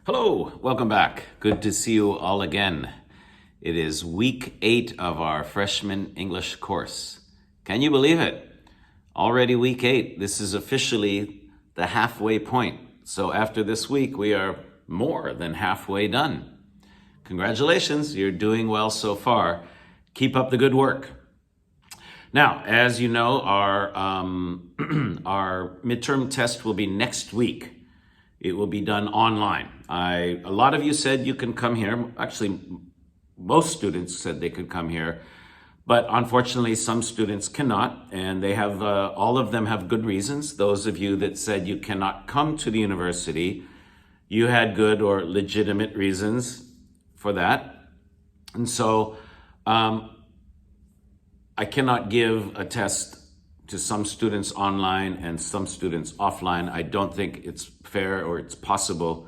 Hello, welcome back. Good to see you all again. It is week 8 of our freshman English course. Can you believe it? Already week 8. This is officially the halfway point. So after this week, we are more than halfway done. Congratulations, you're doing well so far. Keep up the good work. Now, as you know, our midterm test will be next week. It will be done online. A lot of you said you can come here. Actually, most students said they could come here, but unfortunately, some students cannot, and they have all of them have good reasons. Those of you that said you cannot come to the university, you had good or legitimate reasons for that, and so I cannot give a test to some students online and some students offline. I don't think it's fair or it's possible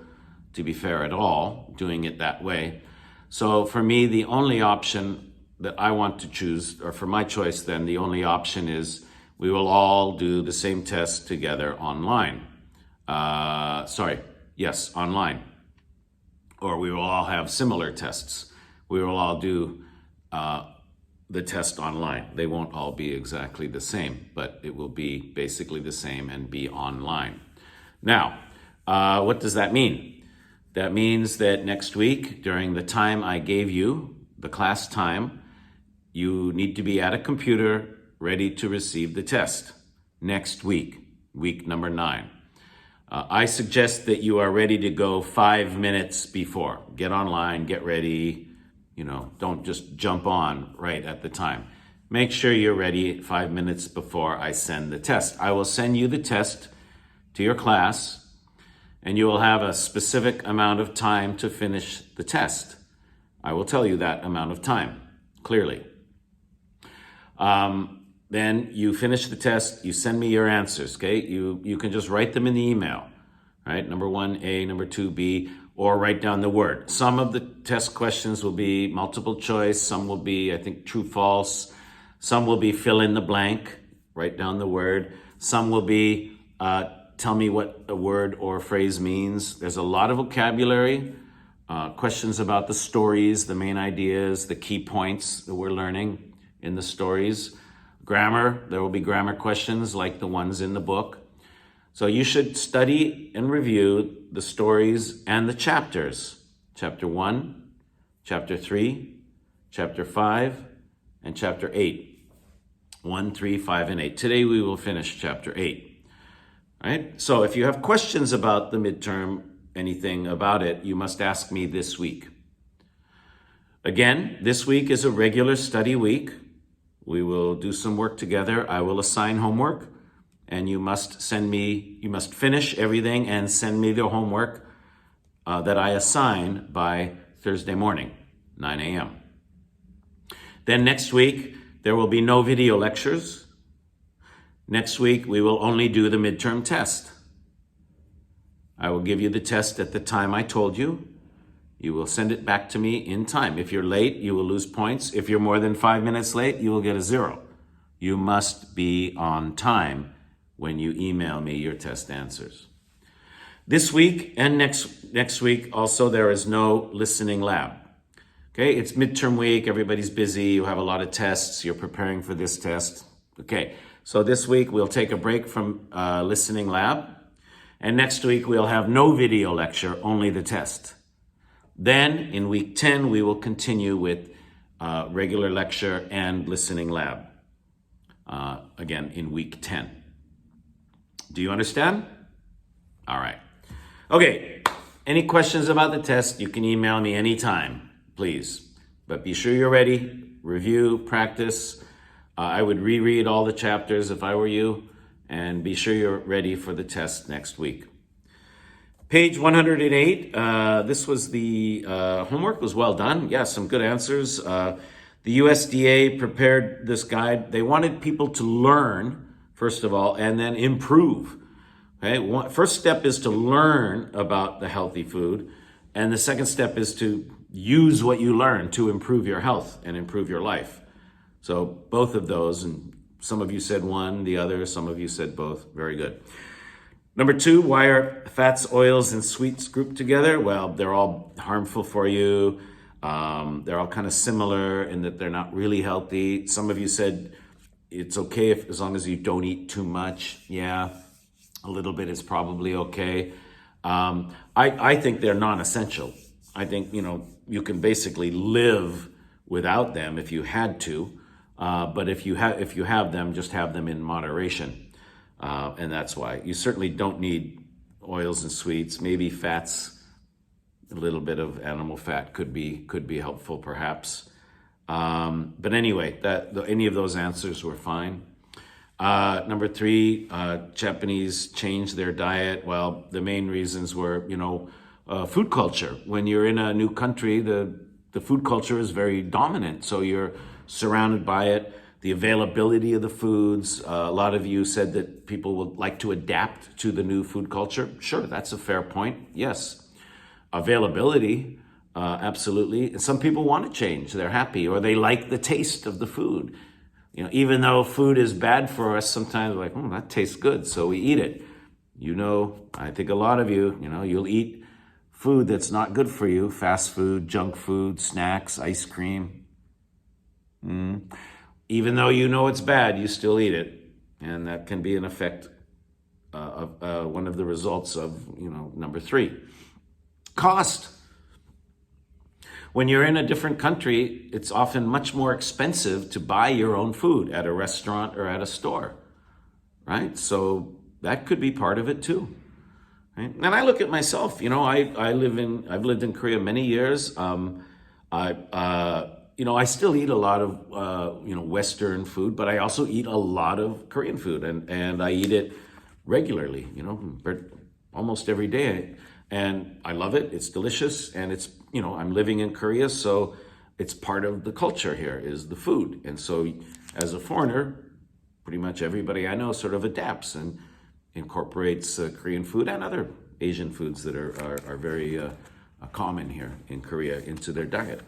to be fair at all doing it that way. So for me, the only option that I want to choose, or for my choice then, the only option is we will all do the same test together online. Online. Or we will all have similar tests. We will all do the test online. They won't all be exactly the same, but it will be basically the same and be online. Now, what does that mean? That means that next week, during the time I gave you, the class time, you need to be at a computer ready to receive the test. Next week, week number 9. I suggest that you are ready to go 5 minutes before. Get online, get ready. Don't just jump on right at the time. Make sure you're ready 5 minutes before I send the test. I will send you the test to your class, and you will have a specific amount of time to finish the test. I will tell you that amount of time, clearly. Then you finish the test, you send me your answers, okay? You can just write them in the email, right? Number 1A, number 2B, or write down the word. Some of the test questions will be multiple choice. Some will be, I think, true, false. Some will be fill in the blank, write down the word. Some will be tell me what a word or phrase means. There's a lot of vocabulary, questions about the stories, the main ideas, the key points that we're learning in the stories. Grammar, there will be grammar questions like the ones in the book. So you should study and review the stories and the chapters. Chapter 1, Chapter 3, Chapter 5, and Chapter 8. 1, 3, 5, and 8. Today we will finish Chapter 8. Right? So if you have questions about the midterm, anything about it, you must ask me this week. Again, this week is a regular study week. We will do some work together. I will assign homework. And you must finish everything and send me the homework that I assign by Thursday morning, 9 a.m. Then next week, there will be no video lectures. Next week, we will only do the midterm test. I will give you the test at the time I told you. You will send it back to me in time. If you're late, you will lose points. If you're more than 5 minutes late, you will get a 0. You must be on time when you email me your test answers. This week and next week also, there is no listening lab. Okay, it's midterm week, everybody's busy, you have a lot of tests, you're preparing for this test. Okay, so this week we'll take a break from listening lab, and next week we'll have no video lecture, only the test. Then in week 10, we will continue with regular lecture and listening lab, again in week 10. Do you understand? All right. Okay, any questions about the test, you can email me anytime, please. But be sure you're ready, review, practice. I would reread all the chapters if I were you, and be sure you're ready for the test next week. Page 108, this was the homework, was well done. Yeah, some good answers. The USDA prepared this guide. They wanted people to learn, first of all, and then improve. Okay, first step is to learn about the healthy food, and the second step is to use what you learn to improve your health and improve your life. So both of those, and some of you said one, the other, some of you said both. Very good. Number two, why are fats, oils, and sweets grouped together? Well, they're all harmful for you. They're all kind of similar in that they're not really healthy. Some of you said it's okay as long as you don't eat too much. Yeah, a little bit is probably okay. I think they're non-essential. I think, you can basically live without them if you had to. But if you have them, just have them in moderation. And that's why. You certainly don't need oils and sweets. Maybe fats, a little bit of animal fat could be helpful perhaps. But anyway, any of those answers were fine. Number three, Japanese changed their diet. Well, the main reasons were, food culture. When you're in a new country, the food culture is very dominant. So you're surrounded by it. The availability of the foods. A lot of you said that people would like to adapt to the new food culture. Sure, that's a fair point. Yes. Availability, absolutely. And some people want to change. They're happy or they like the taste of the food. Even though food is bad for us, sometimes we're like, that tastes good, so we eat it. I think a lot of you, you'll eat food that's not good for you, fast food, junk food, snacks, ice cream. Even though you know it's bad, you still eat it. And that can be an effect of one of the results of, number three. Cost. When you're in a different country, it's often much more expensive to buy your own food at a restaurant or at a store, right? So that could be part of it too. Right? And I look at myself, I've lived in Korea many years. I still eat a lot of, Western food, but I also eat a lot of Korean food and I eat it regularly, almost every day. And I love it. It's delicious. And it's, I'm living in Korea, so it's part of the culture here is the food. And so as a foreigner, pretty much everybody I know sort of adapts and incorporates Korean food and other Asian foods that are very common here in Korea into their diet.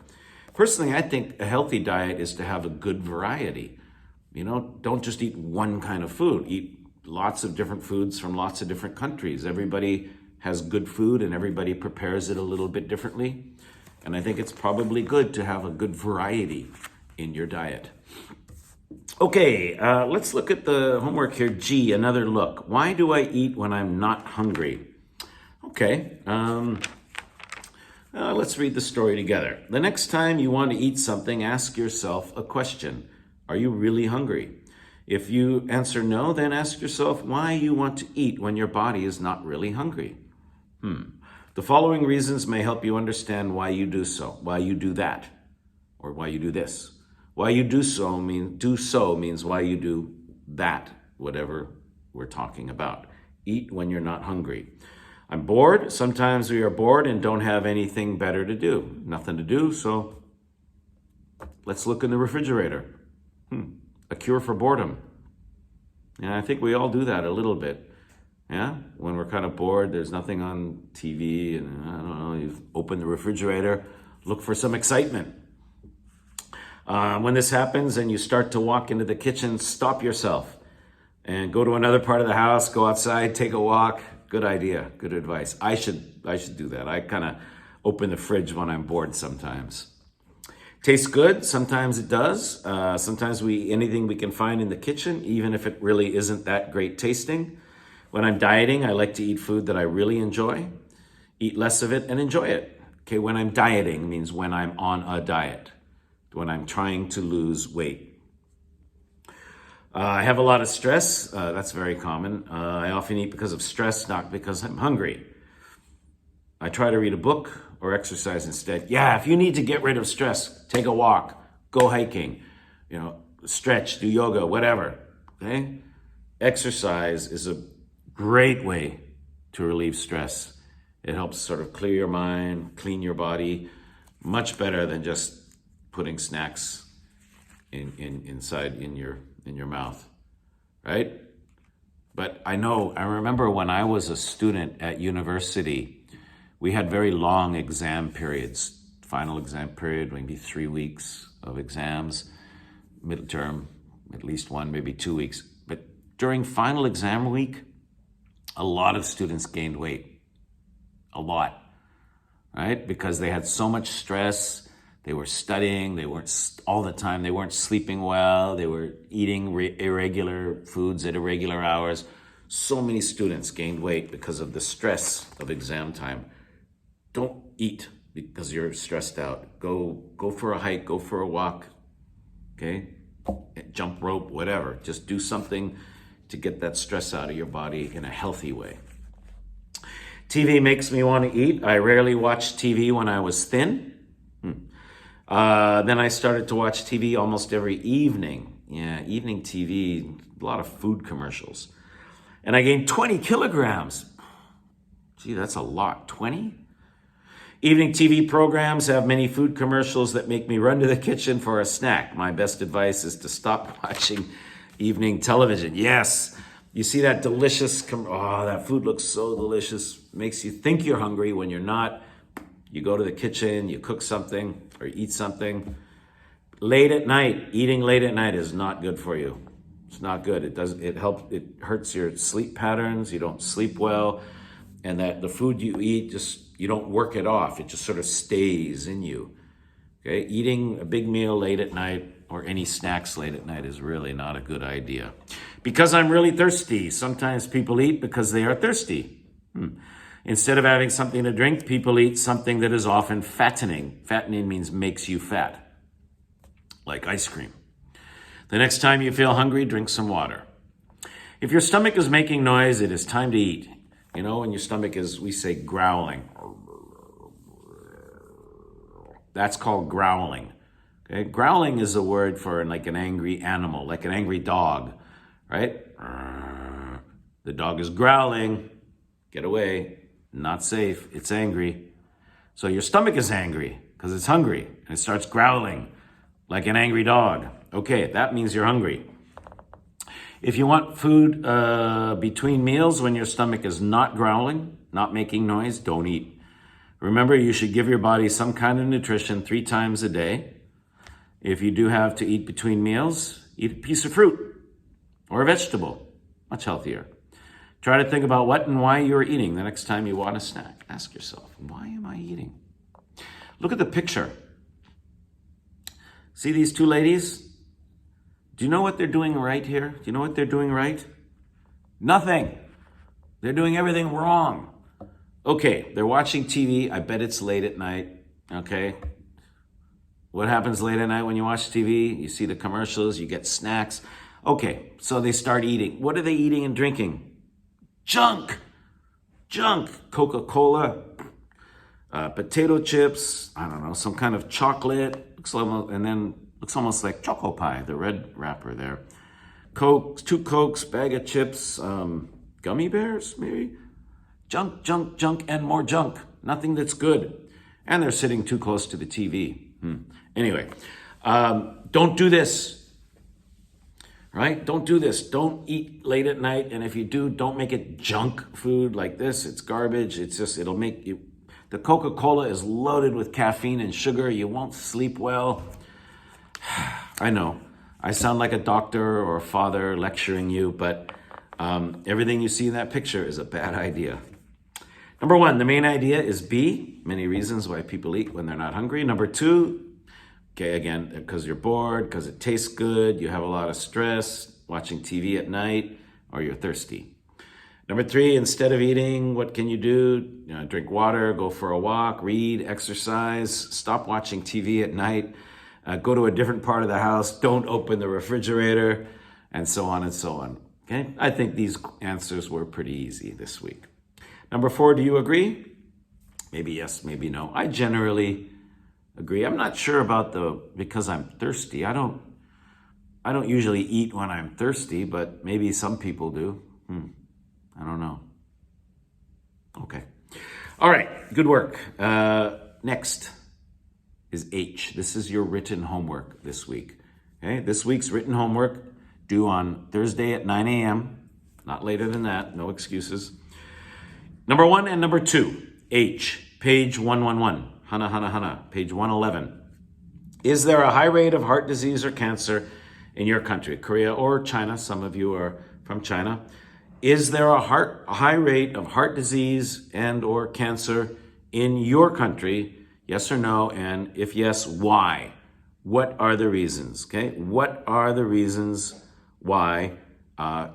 Personally, I think a healthy diet is to have a good variety. Don't just eat one kind of food. Eat lots of different foods from lots of different countries. Everybody has good food and everybody prepares it a little bit differently. And I think it's probably good to have a good variety in your diet. Okay, let's look at the homework here. G, another look. Why do I eat when I'm not hungry? Okay, let's read the story together. The next time you want to eat something, ask yourself a question. Are you really hungry? If you answer no, then ask yourself why you want to eat when your body is not really hungry. The following reasons may help you understand why you do so, why you do that, or why you do this. Why you do so means why you do that, whatever we're talking about. Eat when you're not hungry. I'm bored. Sometimes we are bored and don't have anything better to do. Nothing to do, so let's look in the refrigerator. A cure for boredom. Yeah, I think we all do that a little bit. Yeah, when we're kind of bored, there's nothing on TV, and I don't know, you open the refrigerator, look for some excitement. When this happens and you start to walk into the kitchen, stop yourself and go to another part of the house, go outside, take a walk. Good idea, good advice. I should do that. I kind of open the fridge when I'm bored sometimes. Tastes good, sometimes it does. Sometimes anything we can find in the kitchen, even if it really isn't that great tasting. When I'm dieting, I like to eat food that I really enjoy, eat less of it and enjoy it. Okay, when I'm dieting means when I'm on a diet, when I'm trying to lose weight. I have a lot of stress. That's very common. I often eat because of stress, not because I'm hungry. I try to read a book or exercise instead. Yeah, if you need to get rid of stress, take a walk, go hiking, stretch, do yoga, whatever. Okay? Exercise is a great way to relieve stress. It helps sort of clear your mind, clean your body, much better than just putting snacks inside in your mouth, right? But I remember when I was a student at university, we had very long exam periods, final exam period, maybe 3 weeks of exams, midterm, at least one, maybe 2 weeks. But during final exam week, A lot of students gained weight. A lot, right? Because they had so much stress. They were studying. They weren't all the time. They weren't sleeping well. They were eating irregular foods at irregular hours. So many students gained weight because of the stress of exam time. Don't eat because you're stressed out. Go for a hike, go for a walk, okay? Jump rope, whatever. Just do something to get that stress out of your body in a healthy way. TV makes me want to eat. I rarely watched TV when I was thin. Then I started to watch TV almost every evening. Yeah, evening TV, a lot of food commercials. And I gained 20 kilograms. Gee, that's a lot. 20? Evening TV programs have many food commercials that make me run to the kitchen for a snack. My best advice is to stop watching evening television. Yes, you see that delicious, that food looks so delicious. Makes you think you're hungry when you're not. You go to the kitchen, you cook something or eat something. Late at night, eating late at night is not good for you. It's not good. It hurts your sleep patterns. You don't sleep well. And that the food you eat, you don't work it off. It just sort of stays in you. Okay, eating a big meal late at night or any snacks late at night is really not a good idea. Because I'm really thirsty. Sometimes people eat because they are thirsty. Instead of having something to drink, people eat something that is often fattening. Fattening means makes you fat, like ice cream. The next time you feel hungry, drink some water. If your stomach is making noise, it is time to eat. You know, when your stomach is, we say growling. That's called growling. Okay? Growling is a word for like an angry animal, like an angry dog, right? The dog is growling. Get away. Not safe. It's angry. So your stomach is angry because it's hungry and it starts growling like an angry dog. Okay, that means you're hungry. If you want food between meals when your stomach is not growling, not making noise, don't eat. Remember, you should give your body some kind of nutrition 3 times a day. If you do have to eat between meals, eat a piece of fruit or a vegetable. Much healthier. Try to think about what and why you're eating the next time you want a snack. Ask yourself, why am I eating? Look at the picture. See these 2 ladies? Do you know what they're doing right here? Do you know what they're doing right? Nothing. They're doing everything wrong. Okay, they're watching TV. I bet it's late at night. Okay. What happens late at night when you watch TV? You see the commercials, you get snacks. Okay, so they start eating. What are they eating and drinking? Junk. Coca-Cola, potato chips, I don't know, some kind of chocolate, and then looks almost like Choco Pie, the red wrapper there. Coke, 2 Cokes, bag of chips, gummy bears, maybe? Junk, and more junk. Nothing that's good. And they're sitting too close to the TV. Anyway, don't do this. Right? Don't do this. Don't eat late at night. And if you do, don't make it junk food like this. It's garbage. It'll make you, the Coca-Cola is loaded with caffeine and sugar. You won't sleep well. I know. I sound like a doctor or a father lecturing you, but everything you see in that picture is a bad idea. Number 1, the main idea is B, many reasons why people eat when they're not hungry. Number 2, okay, again, because you're bored, because it tastes good, you have a lot of stress, watching TV at night, or you're thirsty. Number 3, instead of eating, what can you do? Drink water, go for a walk, read, exercise, stop watching TV at night, go to a different part of the house, don't open the refrigerator, and so on and so on. Okay, I think these answers were pretty easy this week. Number 4, do you agree? Maybe yes, maybe no. I generally agree. I'm not sure about because I'm thirsty. I don't usually eat when I'm thirsty, but maybe some people do. I don't know. Okay. All right. Good work. Next is H. This is your written homework this week. Okay. This week's written homework due on Thursday at 9 a.m. Not later than that. No excuses. Number 1 and number 2. H. Page 111. Hana, page 111. Is there a high rate of heart disease or cancer in your country, Korea or China? Some of you are from China. Is there a high rate of heart disease and or cancer in your country? Yes or no? And if yes, why? What are the reasons? Okay, what are the reasons why?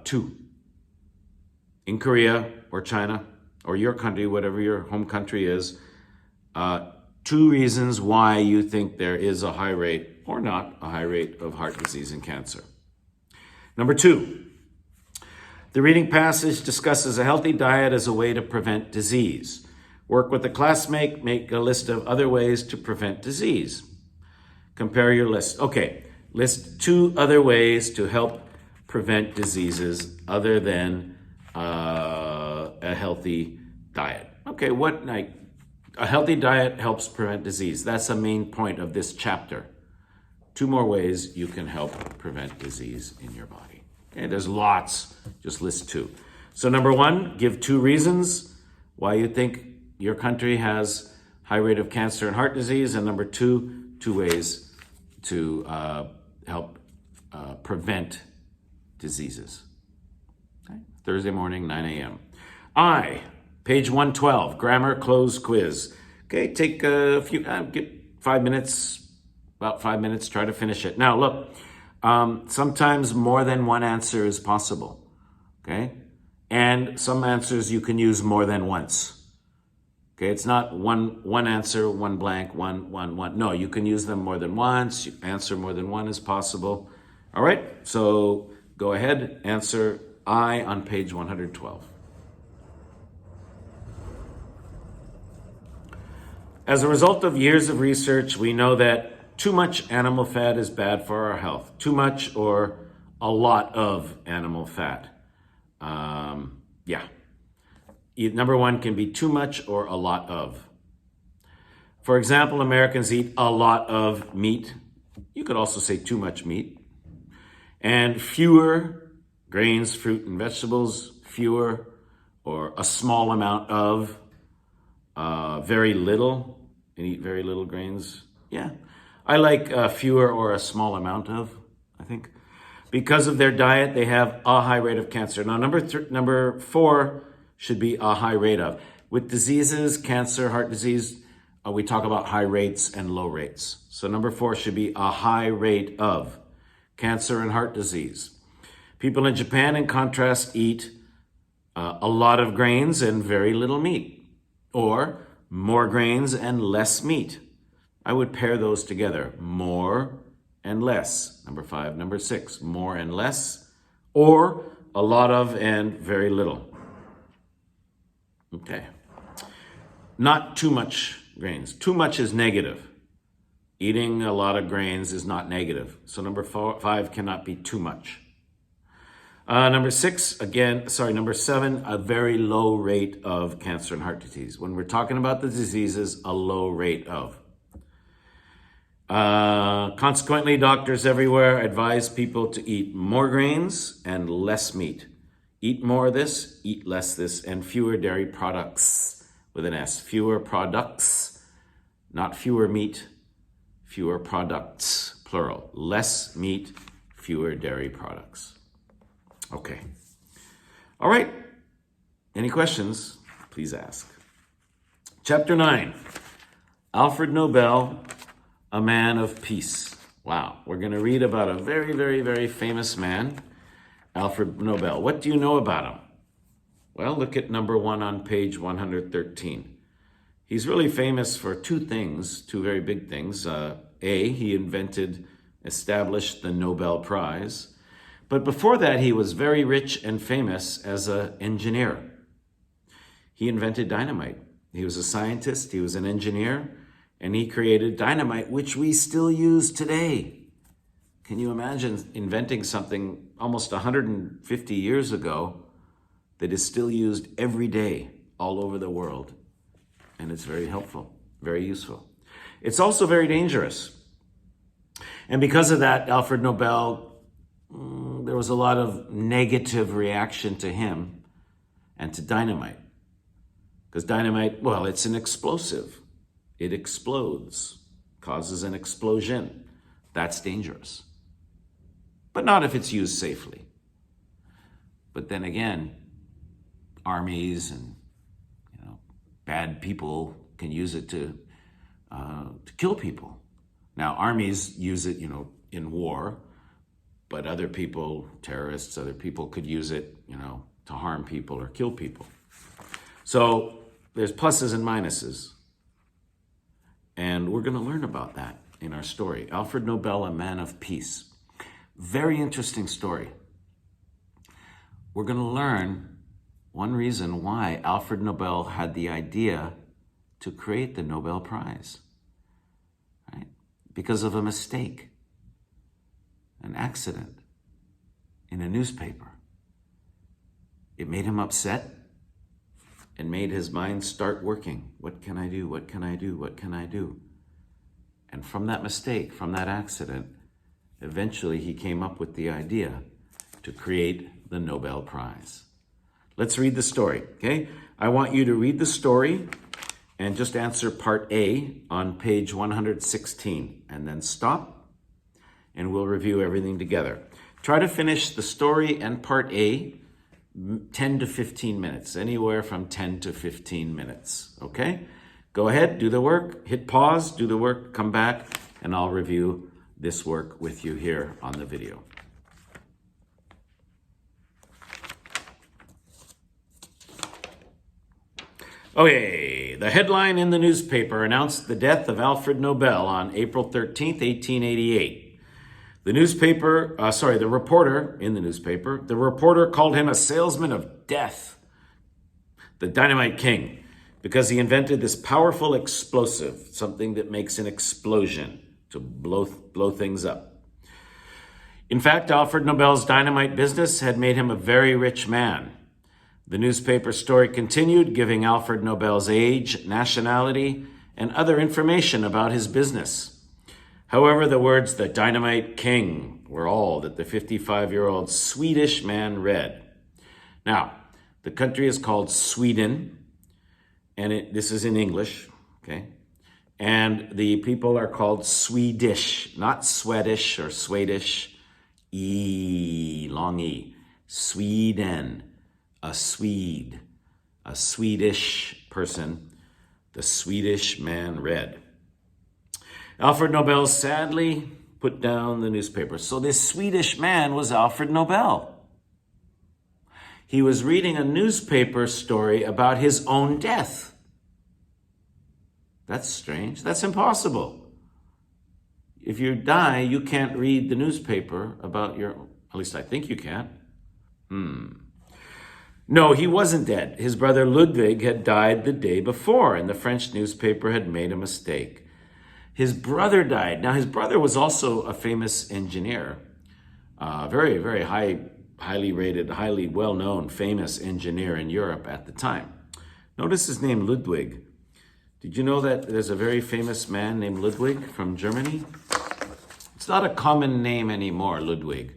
Two, in Korea or China or your country, whatever your home country is, two reasons why you think there is a high rate or not a high rate of heart disease and cancer. Number two, the reading passage discusses a healthy diet as a way to prevent disease. Work with a classmate, make a list of other ways to prevent disease. Compare your list. Okay, list two other ways to help prevent diseases other than a healthy diet. Okay, a healthy diet helps prevent disease. That's the main point of this chapter. Two more ways you can help prevent disease in your body. Okay, there's lots, just list two. So number one, give two reasons why you think your country has high rate of cancer and heart disease. And number two, two ways to help prevent diseases. Okay? Thursday morning, 9 a.m. Page 112, grammar close quiz. Okay, take a few, get 5 minutes, about 5 minutes, try to finish it. Now look, sometimes more than one answer is possible, okay? And some answers you can use more than once. Okay, it's not one answer, one blank, one. No, you can use them more than once. Answer more than one is possible. All right, so go ahead, answer I on page 112. As a result of years of research, we know that too much animal fat is bad for our health. Too much or a lot of animal fat. Number one can be too much or a lot of. For example, Americans eat a lot of meat. You could also say too much meat. And fewer grains, fruit, and vegetables. Fewer or a small amount of. Very little. And eat very little grains. Yeah. I like fewer or a small amount of, I think. Because of their diet, they have a high rate of cancer. Now, number four should be a high rate of. With diseases, cancer, heart disease, we talk about high rates and low rates. So number four should be a high rate of cancer and heart disease. People in Japan, in contrast, eat a lot of grains and very little meat, or more grains and less meat. I would pair those together, more and less. Number five. Number six, more and less, or a lot of and very little. Okay. Not too much grains. Too much is negative. Eating a lot of grains is not negative. So number five cannot be too much. Number seven, a very low rate of cancer and heart disease. When we're talking about the diseases, a low rate of. Consequently, doctors everywhere advise people to eat more grains and less meat. Eat more of this, eat less this, and fewer dairy products with an S. Fewer products, not fewer meat, fewer products, plural. Less meat, fewer dairy products. Okay. All right. Any questions? Please ask. Chapter 9, Alfred Nobel, a man of peace. Wow. We're going to read about a very, very, very famous man, Alfred Nobel. What do you know about him? Well, look at number one on page 113. He's really famous for two things, two very big things. He established the Nobel Prize. But before that, he was very rich and famous as an engineer. He invented dynamite. He was a scientist, he was an engineer, and he created dynamite, which we still use today. Can you imagine inventing something almost 150 years ago that is still used every day all over the world? And it's very helpful, very useful. It's also very dangerous. And because of that, Alfred Nobel, there was a lot of negative reaction to him and to dynamite. Because dynamite, well, it's an explosive. It explodes, causes an explosion. That's dangerous. But not if it's used safely. But then again, armies and bad people can use it to kill people. Now, armies use it, in war, but other people, terrorists, other people could use it, to harm people or kill people. So there's pluses and minuses. And we're going to learn about that in our story. Alfred Nobel, a man of peace. Very interesting story. We're going to learn one reason why Alfred Nobel had the idea to create the Nobel Prize. Right? Because of a mistake, an accident in a newspaper. It made him upset and made his mind start working. What can I do? What can I do? What can I do? And from that mistake, from that accident, eventually he came up with the idea to create the Nobel Prize. Let's read the story, okay? I want you to read the story and just answer part A on page 116, and then stop, and we'll review everything together. Try to finish the story and part A 10 to 15 minutes, anywhere from 10 to 15 minutes, okay? Go ahead, do the work, hit pause, do the work, come back, and I'll review this work with you here on the video. Okay, the headline in the newspaper announced the death of Alfred Nobel on April 13th, 1888. The reporter in the newspaper called him a salesman of death, the dynamite king, because he invented this powerful explosive, something that makes an explosion to blow things up. In fact, Alfred Nobel's dynamite business had made him a very rich man. The newspaper story continued, giving Alfred Nobel's age, nationality, and other information about his business. However, the words "the dynamite king" were all that the 55-year-old Swedish man read. Now, the country is called Sweden, and this is in English, okay? And the people are called Swedish, not Swedish or Swedish, long E, Sweden, a Swede, a Swedish person, the Swedish man read. Alfred Nobel sadly put down the newspaper. So this Swedish man was Alfred Nobel. He was reading a newspaper story about his own death. That's strange. That's impossible. If you die, you can't read the newspaper about at least I think you can. No, he wasn't dead. His brother Ludwig had died the day before, and the French newspaper had made a mistake. His brother died. Now, his brother was also a famous engineer, very, very highly rated, highly well-known, famous engineer in Europe at the time. Notice his name, Ludwig. Did you know that there's a very famous man named Ludwig from Germany? It's not a common name anymore, Ludwig,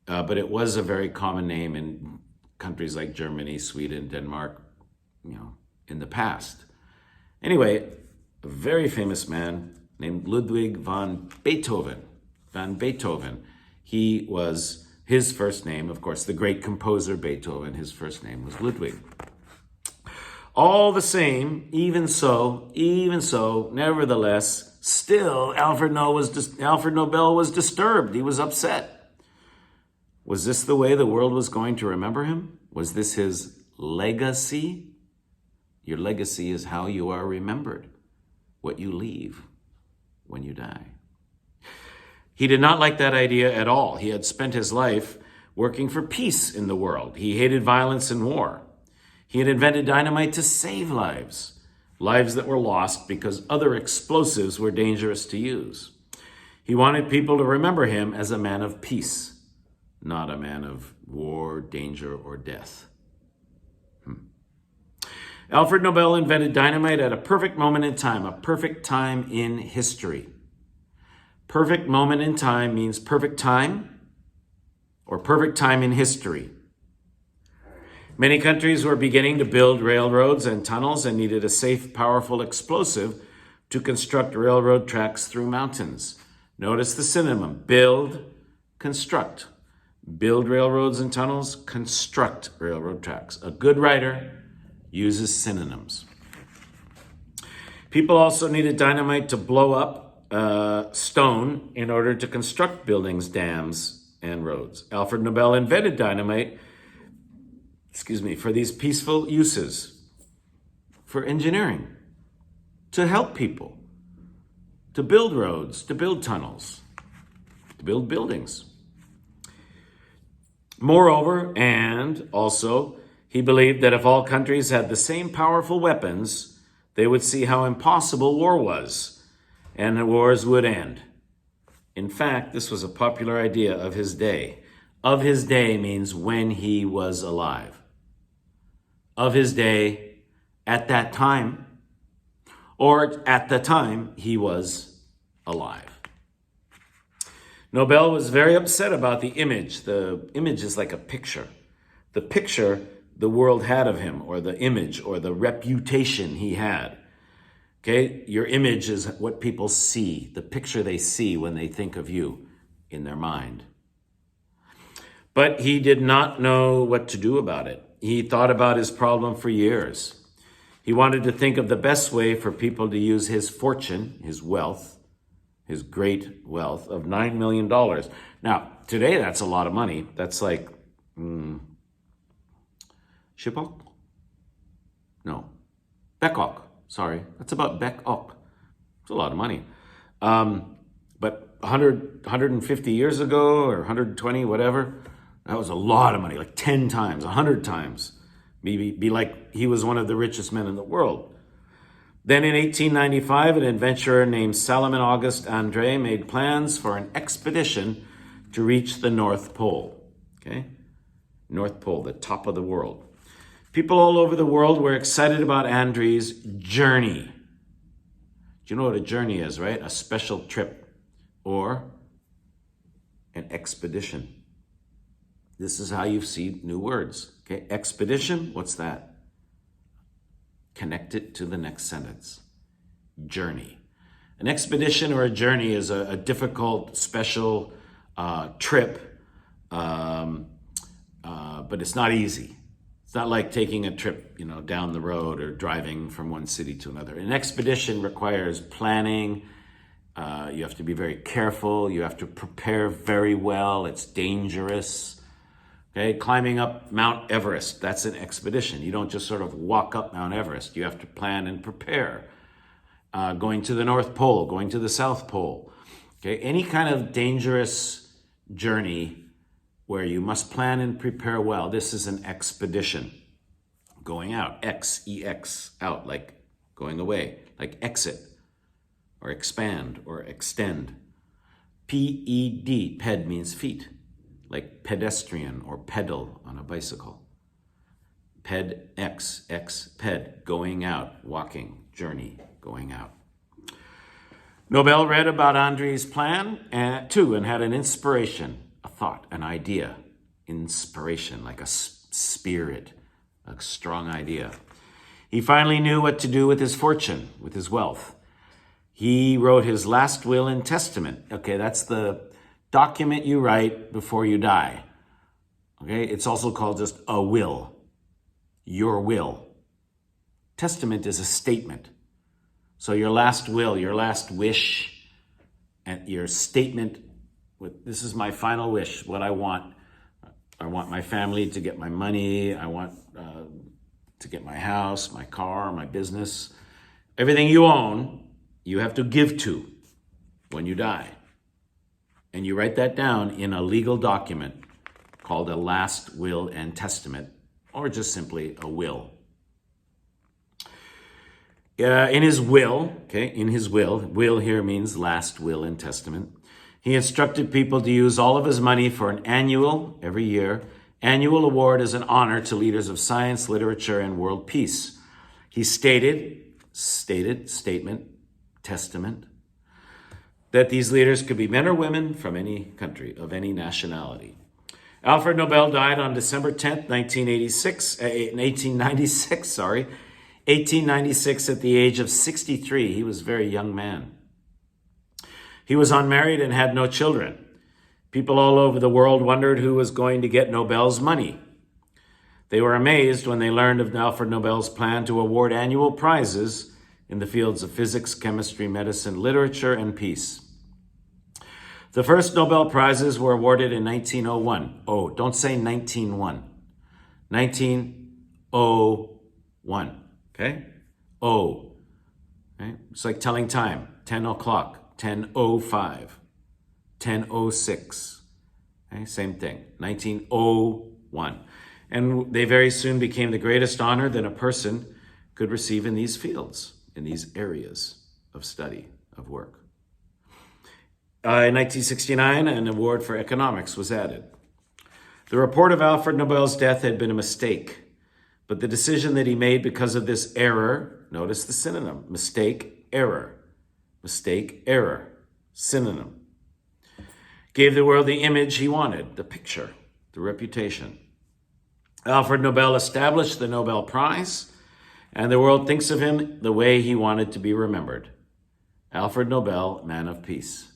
but it was a very common name in countries like Germany, Sweden, Denmark, in the past. Anyway, a very famous man named Ludwig van Beethoven. His first name, of course, the great composer Beethoven, his first name was Ludwig. All the same, even so, nevertheless, still Alfred Nobel was disturbed. He was upset. Was this the way the world was going to remember him? Was this his legacy? Your legacy is how you are remembered, what you leave when you die. He did not like that idea at all. He had spent his life working for peace in the world. He hated violence and war. He had invented dynamite to save lives that were lost because other explosives were dangerous to use. He wanted people to remember him as a man of peace, not a man of war, danger, or death. Alfred Nobel invented dynamite at a perfect moment in time, a perfect time in history. Perfect moment in time means perfect time or perfect time in history. Many countries were beginning to build railroads and tunnels and needed a safe, powerful explosive to construct railroad tracks through mountains. Notice the synonym, build, construct. build railroads and tunnels, construct railroad tracks. A good writer uses synonyms. People also needed dynamite to blow up stone in order to construct buildings, dams, and roads. Alfred Nobel invented dynamite, for these peaceful uses, for engineering, to help people, to build roads, to build tunnels, to build buildings. Moreover, and also, he believed that if all countries had the same powerful weapons, they would see how impossible war was, and the wars would end. In fact, this was a popular idea of his day. Of his day means when he was alive. Of his day at that time, or at the time he was alive. Nobel was very upset about the image. The image is like a picture. The picture the world had of him, or the image, or the reputation he had. Okay, your image is what people see, the picture they see when they think of you in their mind. But he did not know what to do about it. He thought about his problem for years. He wanted to think of the best way for people to use his fortune, his wealth, his great wealth of $9 million. Now, today that's a lot of money. That's like, Shipok? No. Bekok. Sorry. That's about Bekok. It's a lot of money. But 150 years ago, or 120, whatever, that was a lot of money, like 10 times, 100 times. Maybe be like he was one of the richest men in the world. Then in 1895, an adventurer named Salomon August André made plans for an expedition to reach the North Pole. Okay? North Pole, the top of the world. People all over the world were excited about André's journey. Do you know what a journey is, right? A special trip or an expedition. This is how you see new words. Okay, expedition, what's that? Connect it to the next sentence. Journey. An expedition or a journey is a difficult, special trip, but it's not easy. It's not like taking a trip, down the road or driving from one city to another. An expedition requires planning. You have to be very careful. You have to prepare very well. It's dangerous. Okay, climbing up Mount Everest, that's an expedition. You don't just sort of walk up Mount Everest. You have to plan and prepare. Going to the North Pole, going to the South Pole. Okay, any kind of dangerous journey where you must plan and prepare well, this is an expedition. Going out, X-E-X, out, like going away, like exit, or expand, or extend. P-E-D, ped means feet. Like pedestrian or pedal on a bicycle. Ped, X, ped, going out, walking, journey, going out. Nobel read about André's plan too and had an inspiration, a thought, an idea. Inspiration, like a spirit, a strong idea. He finally knew what to do with his fortune, with his wealth. He wrote his last will and testament. Okay, that's the document you write before you die. Okay, it's also called just a will. Your will. Testament is a statement. So your last will, your last wish, and your statement with, this is my final wish, what I want. I want my family to get my money. I want to get my house, my car, my business. Everything you own, you have to give to when you die. And you write that down in a legal document called a last will and testament, or just simply a will. In his will, will here means last will and testament. He instructed people to use all of his money for an annual, every year, annual award as an honor to leaders of science, literature, and world peace. He testament, that these leaders could be men or women from any country, of any nationality. Alfred Nobel died on December 10th, 1896 at the age of 63. He was a very young man. He was unmarried and had no children. People all over the world wondered who was going to get Nobel's money. They were amazed when they learned of Alfred Nobel's plan to award annual prizes in the fields of physics, chemistry, medicine, literature, and peace. The first Nobel Prizes were awarded in 1901. Oh, don't say 1901. 1901, okay? O, okay? It's like telling time, 10 o'clock, 10:05, 10:06, okay? Same thing, 1901. And they very soon became the greatest honor that a person could receive in these fields, in these areas of study, of work. In 1969, an award for economics was added. The report of Alfred Nobel's death had been a mistake, but the decision that he made because of this error, notice the synonym, mistake, error, synonym, gave the world the image he wanted, the picture, the reputation. Alfred Nobel established the Nobel Prize, and the world thinks of him the way he wanted to be remembered. Alfred Nobel, man of peace.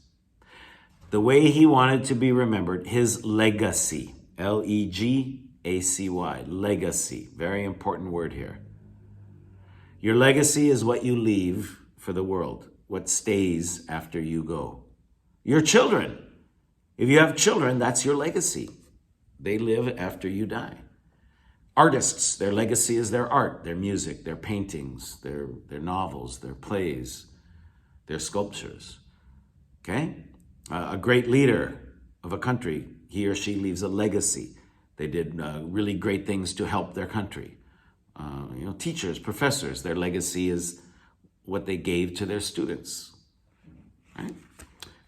The way he wanted to be remembered, his legacy, Legacy, legacy, very important word here. Your legacy is what you leave for the world, what stays after you go. Your children, if you have children, that's your legacy. They live after you die. Artists, their legacy is their art, their music, their paintings, their novels, their plays, their sculptures, okay? A great leader of a country, he or she leaves a legacy. They did really great things to help their country. Teachers, professors, their legacy is what they gave to their students. Right?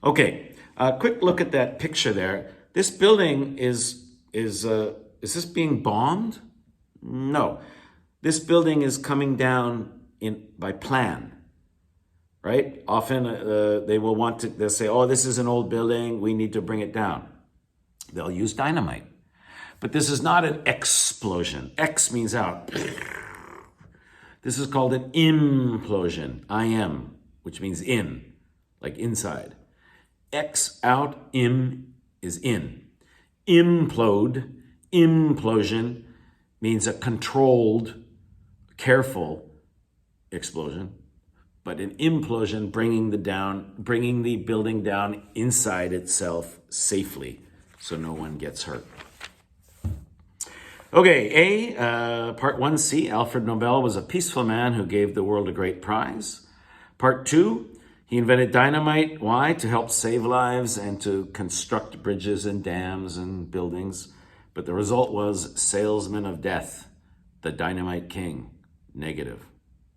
Okay, quick look at that picture there. This building is this being bombed? No, this building is coming down by plan. Right? Often they'll say, oh, this is an old building, we need to bring it down. They'll use dynamite. But this is not an explosion. X means out. This is called an implosion, I-M, which means in, like inside. X out, im is in. Implode, implosion, means a controlled, careful explosion. But an implosion, bringing the building down inside itself safely, so no one gets hurt. Okay, Part 1C, Alfred Nobel was a peaceful man who gave the world a great prize. Part 2, he invented dynamite. Why? To help save lives and to construct bridges and dams and buildings. But the result was salesman of death, the dynamite king. Negative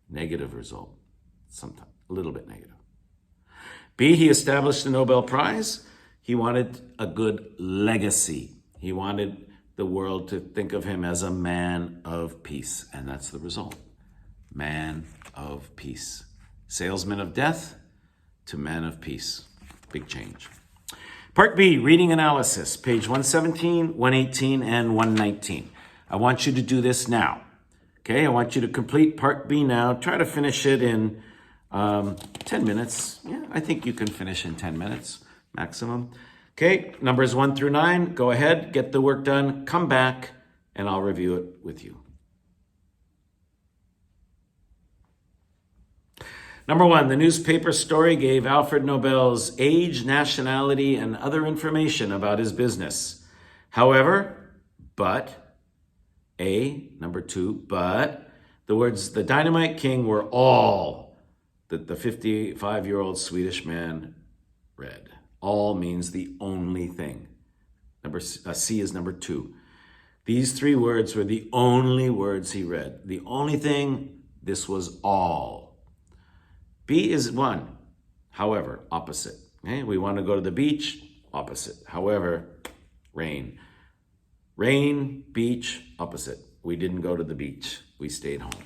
result. Sometimes, a little bit negative. B, he established the Nobel Prize. He wanted a good legacy. He wanted the world to think of him as a man of peace, and that's the result. Man of peace. Salesman of death to man of peace. Big change. Part B, reading analysis, page 117, 118, and 119. I want you to do this now. Okay, I want you to complete Part B now. Try to finish it in 10 minutes. Yeah, I think you can finish in 10 minutes maximum. Okay, numbers 1 through 9. Go ahead, get the work done, come back, and I'll review it with you. Number 1, the newspaper story gave Alfred Nobel's age, nationality, and other information about his business. However, number 2, but the words the Dynamite King were all that the 55-year-old Swedish man read. All means the only thing. C is number 2. These 3 words were the only words he read. The only thing, this was all. B is 1. However, opposite. Okay? We want to go to the beach, opposite. However, rain. Rain, beach, opposite. We didn't go to the beach. We stayed home.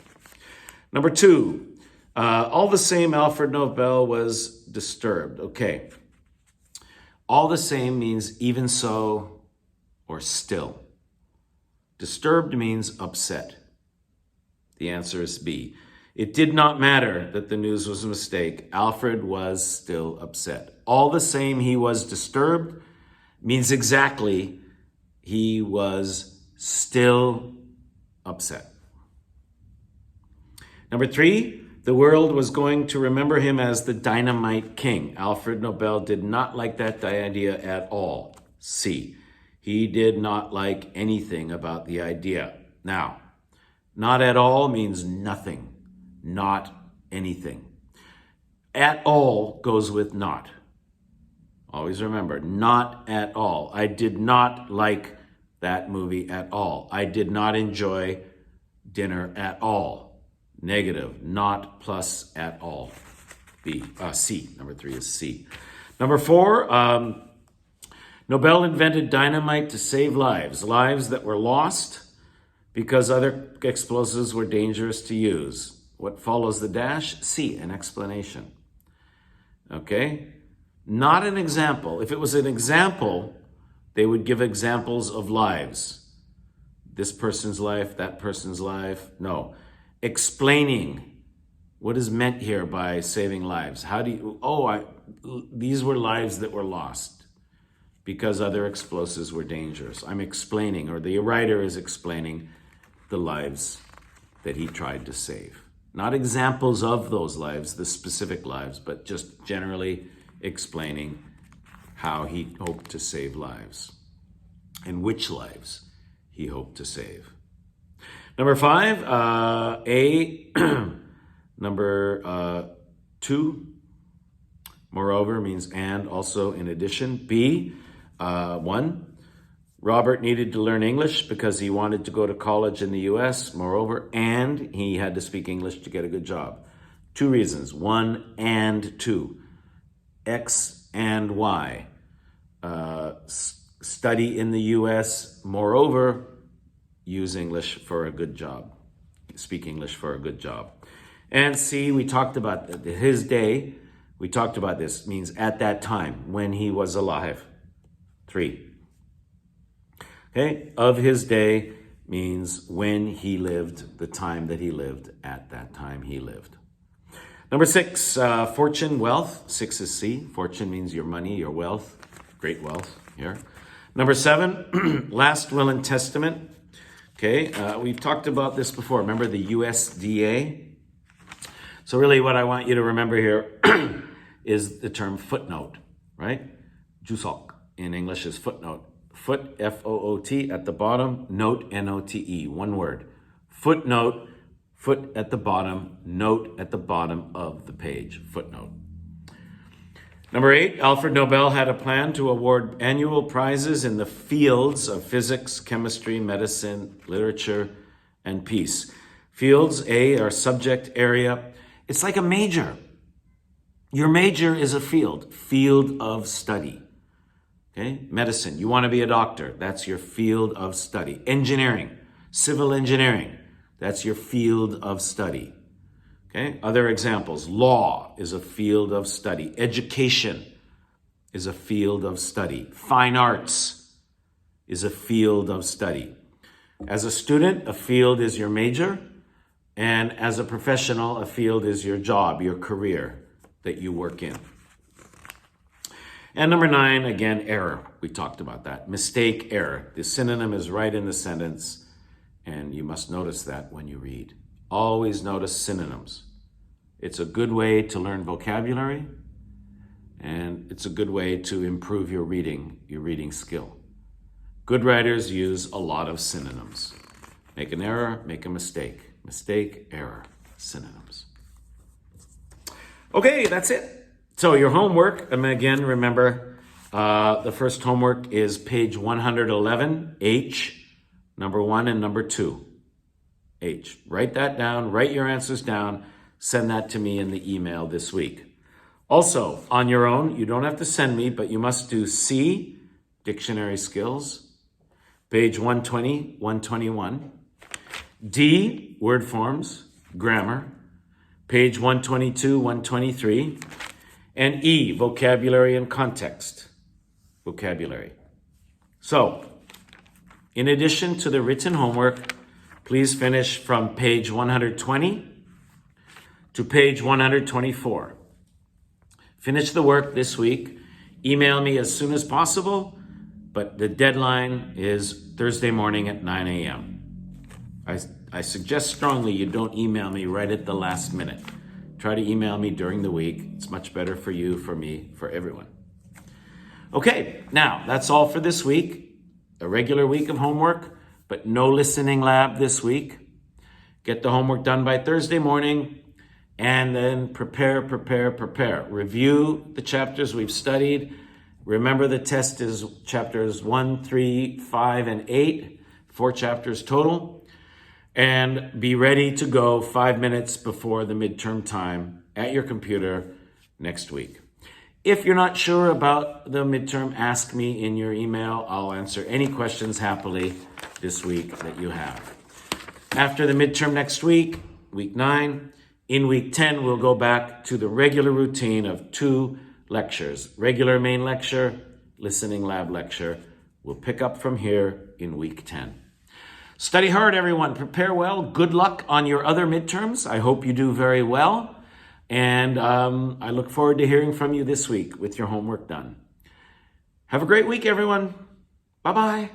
Number 2, all the same, Alfred Nobel was disturbed. Okay. All the same means even so or still. Disturbed means upset. The answer is B. It did not matter that the news was a mistake. Alfred was still upset. All the same, he was disturbed, means exactly he was still upset. Number 3, the world was going to remember him as the Dynamite King. Alfred Nobel did not like that idea at all. C, he did not like anything about the idea. Now, not at all means nothing, not anything. At all goes with not. Always remember, not at all. I did not like that movie at all. I did not enjoy dinner at all. Negative, not plus at all. C. Number 3 is C. Number 4, Nobel invented dynamite to save lives that were lost because other explosives were dangerous to use. What follows the dash? C, an explanation. Okay? Not an example. If it was an example, they would give examples of lives. This person's life, that person's life. No. Explaining what is meant here by saving lives. How do you, these were lives that were lost because other explosives were dangerous. I'm explaining, or the writer is explaining the lives that he tried to save. Not examples of those lives, the specific lives, but just generally explaining how he hoped to save lives and which lives he hoped to save. Number 5, A. Number 2, moreover means and, also, in addition. B, 1, Robert needed to learn English because he wanted to go to college in the US, moreover, and he had to speak English to get a good job. 2 reasons, 1 and 2. X and Y. Study in the US, moreover, use English for a good job. Speak English for a good job. And C, we talked about his day. We talked about this, means at that time, when he was alive. 3. Okay, of his day means when he lived, the time that he lived, at that time he lived. Number 6, fortune, wealth. 6 is C. Fortune means your money, your wealth, great wealth here. Number 7, last will and testament. Okay, we've talked about this before. Remember the USDA? So really what I want you to remember here is the term footnote, right? Jusok in English is footnote. Foot, F-O-O-T, at the bottom, note, N-O-T-E, one word. Footnote, foot at the bottom, note at the bottom of the page, footnote. Number 8, Alfred Nobel had a plan to award annual prizes in the fields of physics, chemistry, medicine, literature, and peace. Fields, A, are subject area. It's like a major. Your major is a field of study. Okay, medicine, you want to be a doctor, that's your field of study. Engineering, civil engineering, that's your field of study. Okay, other examples, law is a field of study. Education is a field of study. Fine arts is a field of study. As a student, a field is your major, and as a professional, a field is your job, your career that you work in. And number 9, again, error. We talked about that. Mistake, error. The synonym is right in the sentence, and you must notice that when you read. Always notice synonyms. It's a good way to learn vocabulary, and it's a good way to improve your reading skill. Good writers use a lot of synonyms. Make an error, make a mistake. Mistake, error, synonyms. Okay, that's it. So your homework, and again, remember, the first homework is page 111, H, number 1 and number 2. H. Write that down, write your answers down, send that to me in the email this week. Also, on your own, you don't have to send me, but you must do C, dictionary skills, page 120, 121. D, word forms, grammar, page 122, 123. And E, vocabulary and context, vocabulary. So, in addition to the written homework, please finish from page 120 to page 124. Finish the work this week. Email me as soon as possible, but the deadline is Thursday morning at 9 a.m. I suggest strongly you don't email me right at the last minute. Try to email me during the week. It's much better for you, for me, for everyone. Okay, now that's all for this week. A regular week of homework, but no listening lab this week. Get the homework done by Thursday morning, and then prepare. Review the chapters we've studied. Remember, the test is chapters 1, 3, 5, and 8, 4 chapters total. And be ready to go 5 minutes before the midterm time at your computer next week. If you're not sure about the midterm, ask me in your email. I'll answer any questions happily this week that you have. After the midterm next week, week 9, in week 10, we'll go back to the regular routine of 2 lectures. Regular main lecture, listening lab lecture. We'll pick up from here in week 10. Study hard, everyone. Prepare well. Good luck on your other midterms. I hope you do very well. And I look forward to hearing from you this week with your homework done. Have a great week, everyone. Bye-bye.